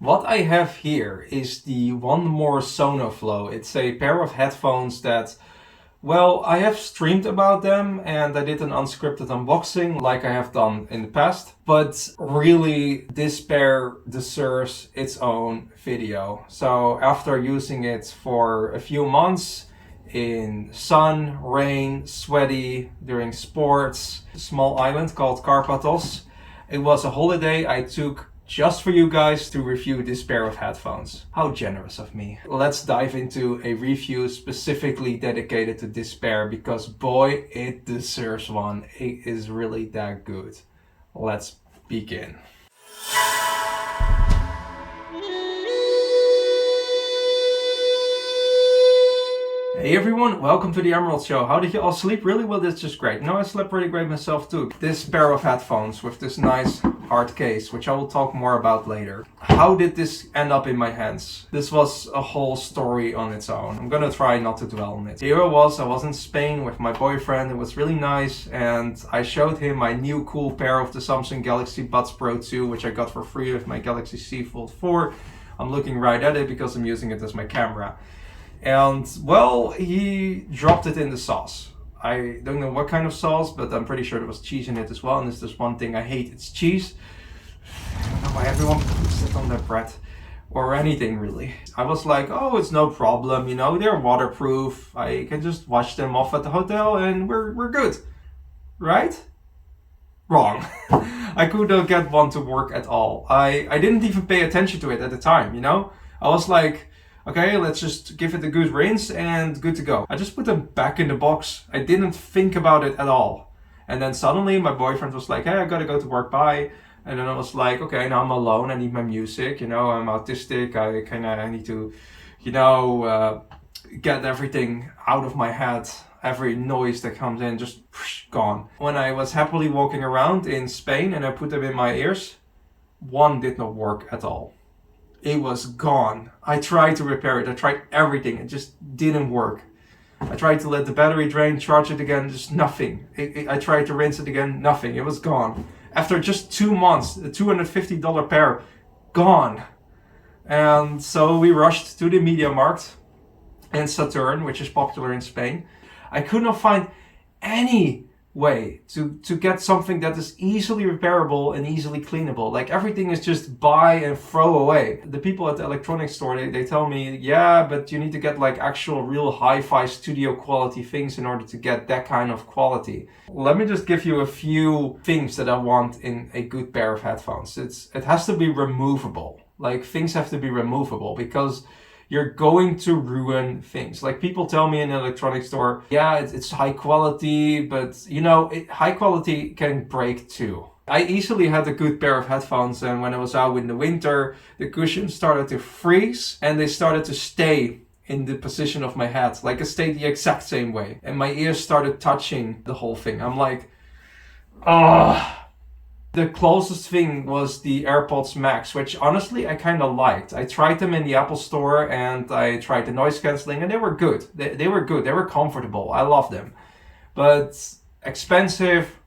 What I have here is the One More Sonoflow. It's a pair of headphones that, well, I have streamed about them and I did an unscripted unboxing like I have done in the past. But really, this pair deserves its own video. So after using it for a few months, in sun, rain, sweaty, during sports, a small island called Karpathos, it was a holiday I took just for you guys to review this pair of headphones. How generous of me. Let's dive into a review specifically dedicated to this pair because boy, it deserves one. It is really that good. Let's begin. Hey everyone, welcome to the Emerald Show. How did you all sleep? Really well, that's just great. No, I slept pretty great myself too. This pair of headphones with this nice hard case, which I will talk more about later. How did this end up in my hands? This was a whole story on its own. I'm gonna try not to dwell on it. Here I was in Spain with my boyfriend. It was really nice and I showed him my new cool pair of the Samsung Galaxy Buds Pro 2, which I got for free with my Galaxy Z Fold 4. I'm looking right at it because I'm using it as my camera. And, well, he dropped it in the sauce. I don't know what kind of sauce, but I'm pretty sure there was cheese in it as well. And there's this one thing I hate, it's cheese. I don't know why everyone puts it on their bread. Or anything, really. I was like, oh, it's no problem, you know, they're waterproof. I can just wash them off at the hotel and we're good. Right? Wrong. I could not get one to work at all. I didn't even pay attention to it at the time, you know? I was like, okay, let's just give it a good rinse and good to go. I just put them back in the box. I didn't think about it at all. And then suddenly my boyfriend was like, hey, I gotta go to work, bye. And then I was like, okay, now I'm alone. I need my music, you know, I'm autistic. I need to, you know, get everything out of my head. Every noise that comes in, just gone. When I was happily walking around in Spain and I put them in my ears, one did not work at all. It was gone. I tried to repair it. I tried everything. It just didn't work. I tried to let the battery drain, charge it again, just nothing. I tried to rinse it again, nothing. It was gone. After just 2 months, a $250 pair, gone. And so we rushed to the Media Markt in Saturn, which is popular in Spain. I could not find any way to get something that is easily repairable and easily cleanable. Like everything is just buy and throw away. The people at the electronics store, they tell me, yeah, but you need to get like actual real hi-fi studio quality things in order to get that kind of quality. Let me just give you a few things that I want in a good pair of headphones. It has to be removable. Like things have to be removable because you're going to ruin things. Like people tell me in an electronics store, yeah, it's high quality, but you know, high quality can break too. I easily had a good pair of headphones and when I was out in the winter, the cushions started to freeze and they started to stay in the position of my head. Like it stayed the exact same way. And my ears started touching the whole thing. I'm like, ah. The closest thing was the AirPods Max, which honestly I kind of liked. I tried them in the Apple Store and I tried the noise cancelling and they were good. They were good. They were comfortable. I love them. But expensive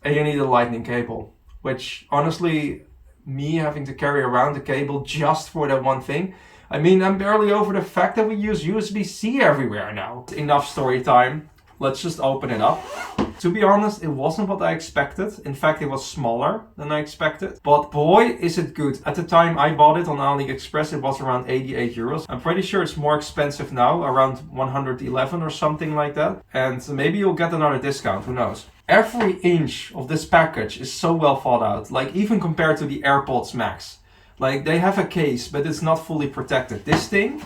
and you need a lightning cable, which honestly, me having to carry around the cable just for that one thing. I mean, I'm barely over the fact that we use USB-C everywhere now. Enough story time. Let's just open it up. To be honest, it wasn't what I expected. In fact, it was smaller than I expected. But boy, is it good. At the time I bought it on AliExpress, it was around 88 euros. I'm pretty sure it's more expensive now, around 111 or something like that. And maybe you'll get another discount, who knows. Every inch of this package is so well thought out. Like even compared to the AirPods Max. Like they have a case, but it's not fully protected. This thing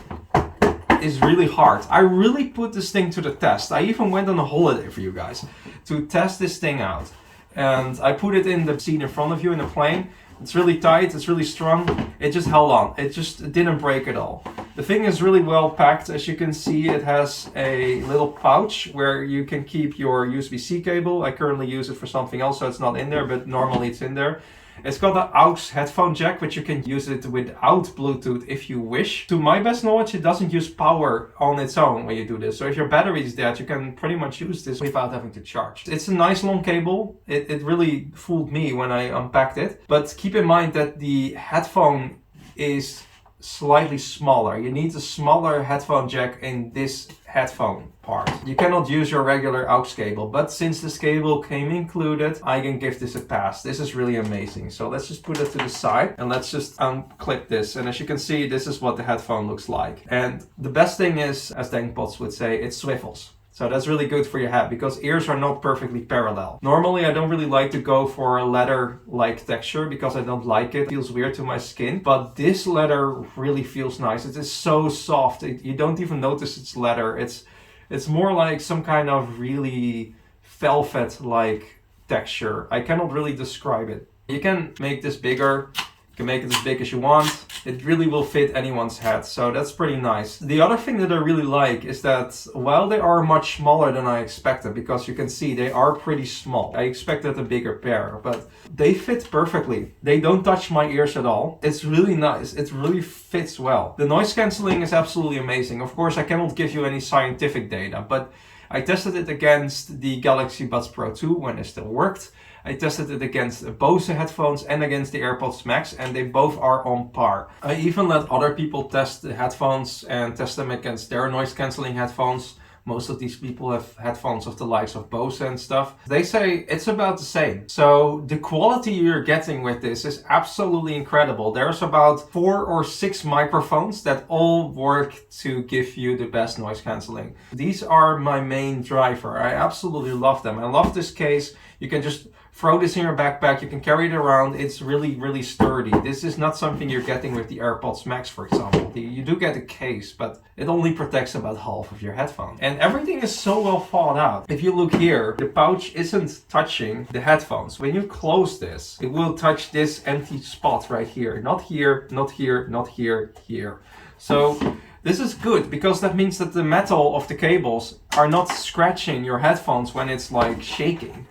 is really hard. I really put this thing to the test. I even went on a holiday for you guys to test this thing out. And I put it in the seat in front of you in the plane. It's really tight, it's really strong. It just held on. It just didn't break at all. The thing is really well packed. As you can see, it has a little pouch where you can keep your USB-C cable. I currently use it for something else, so it's not in there, but normally it's in there. It's got an aux headphone jack, which you can use it without Bluetooth if you wish. To my best knowledge, it doesn't use power on its own when you do this. So if your battery is dead, you can pretty much use this without having to charge. It's a nice long cable. It really fooled me when I unpacked it. But keep in mind that the headphone is slightly smaller. You need a smaller headphone jack in this headphone part. You cannot use your regular aux cable, but since this cable came included, I can give this a pass. This is really amazing. So let's just put it to the side and let's just unclip this. And as you can see, this is what the headphone looks like. And the best thing is, as Denkpots would say, it swivels. So that's really good for your head because ears are not perfectly parallel. Normally I don't really like to go for a leather-like texture because I don't like it. It feels weird to my skin, but this leather really feels nice. It is so soft. You don't even notice it's leather. It's more like some kind of really velvet-like texture. I cannot really describe it. You can make this bigger. You can make it as big as you want. It really will fit anyone's head, so that's pretty nice. The other thing that I really like is that while they are much smaller than I expected, because you can see they are pretty small. I expected a bigger pair, but they fit perfectly. They don't touch my ears at all. It's really nice. It really fits well. The noise cancelling is absolutely amazing. Of course, I cannot give you any scientific data, but I tested it against the Galaxy Buds Pro 2 when it still worked. I tested it against Bose headphones and against the AirPods Max, and they both are on par. I even let other people test the headphones and test them against their noise cancelling headphones. Most of these people have headphones of the likes of Bose and stuff. They say it's about the same. So the quality you're getting with this is absolutely incredible. There's about 4 or 6 microphones that all work to give you the best noise cancelling. These are my main driver. I absolutely love them. I love this case. You can just throw this in your backpack, you can carry it around. It's really, really sturdy. This is not something you're getting with the AirPods Max, for example. You do get a case, but it only protects about half of your headphone. And everything is so well thought out. If you look here, the pouch isn't touching the headphones. When you close this, it will touch this empty spot right here. Not here, not here, not here, here. So this is good because that means that the metal of the cables are not scratching your headphones when it's like shaking.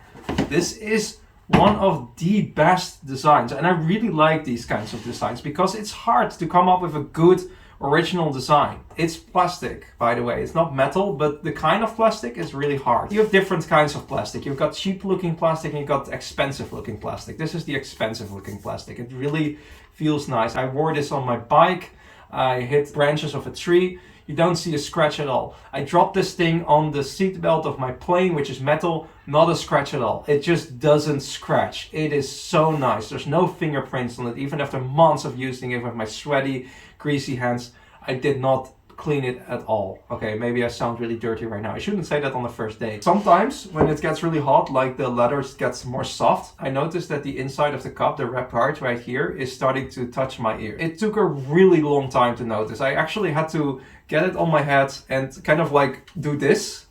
This is one of the best designs, and I really like these kinds of designs because it's hard to come up with a good original design. It's plastic, by the way. It's not metal, but the kind of plastic is really hard. You have different kinds of plastic. You've got cheap looking plastic and you've got expensive looking plastic. This is the expensive looking plastic. It really feels nice. I wore this on my bike. I hit branches of a tree. You don't see a scratch at all. I dropped this thing on the seat belt of my plane, which is metal, not a scratch at all. It just doesn't scratch. It is so nice. There's no fingerprints on it. Even after months of using it with my sweaty, greasy hands, I did not clean it at all. Okay, maybe I sound really dirty right now. I shouldn't say that on the first day. Sometimes when it gets really hot, like the leather gets more soft, I noticed that the inside of the cup, the wrap part right here, is starting to touch my ear. It took a really long time to notice. I actually had to get it on my head and kind of like do this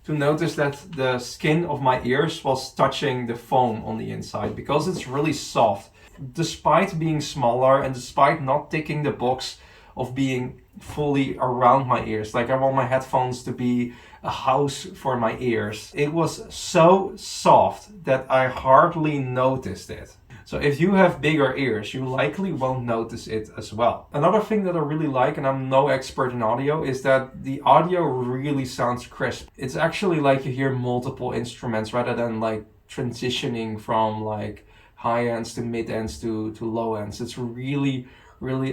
to notice that the skin of my ears was touching the foam on the inside because it's really soft. Despite being smaller and despite not ticking the box of being fully around my ears, like I want my headphones to be a house for my ears, it was so soft that I hardly noticed it. So if you have bigger ears, you likely won't notice it as well. Another thing that I really like, and I'm no expert in audio, is that the audio really sounds crisp. It's actually like you hear multiple instruments rather than like transitioning from like high ends to mid ends to low ends. It's really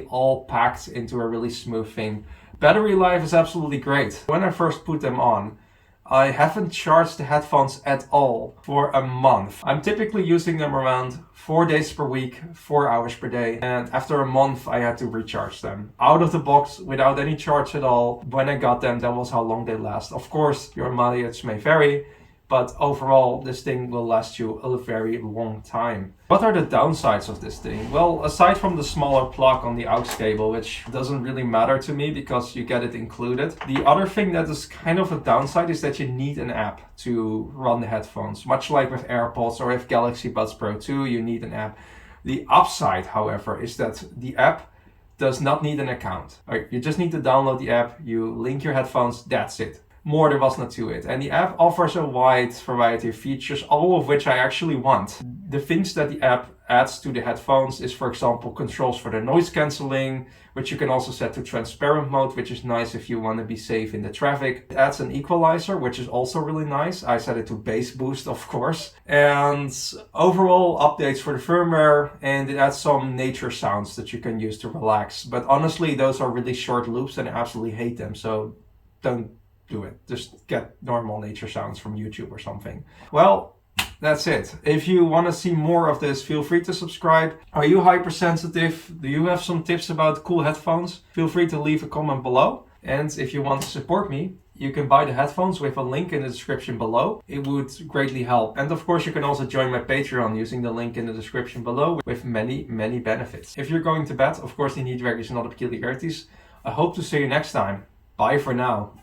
all packed into a really smooth thing. Battery life is absolutely great. When I first put them on, I haven't charged the headphones at all for a month. I'm typically using them around 4 days per week, 4 hours per day. And after a month, I had to recharge them. Out of the box, without any charge at all. When I got them, that was how long they last. Of course, your mileage may vary, but overall, this thing will last you a very long time. What are the downsides of this thing? Well, aside from the smaller plug on the aux cable, which doesn't really matter to me because you get it included. The other thing that is kind of a downside is that you need an app to run the headphones. Much like with AirPods or with Galaxy Buds Pro 2, you need an app. The upside, however, is that the app does not need an account. You just need to download the app, you link your headphones, that's it. more there was not to it. And the app offers a wide variety of features, all of which I actually want. The things that the app adds to the headphones is, for example, controls for the noise cancelling, which you can also set to transparent mode, which is nice if you want to be safe in the traffic. It adds an equalizer, which is also really nice. I set it to bass boost, of course. And overall updates for the firmware, and it adds some nature sounds that you can use to relax. But honestly, those are really short loops and I absolutely hate them, so don't do it. Just get normal nature sounds from YouTube or something. Well, that's it. If you want to see more of this, feel free to subscribe. Are you hypersensitive? Do you have some tips about cool headphones? Feel free to leave a comment below. And if you want to support me, you can buy the headphones with a link in the description below. It would greatly help. And of course, you can also join my Patreon using the link in the description below with many, many benefits. If you're going to bed, of course, you need regulars and other peculiarities. I hope to see you next time. Bye for now.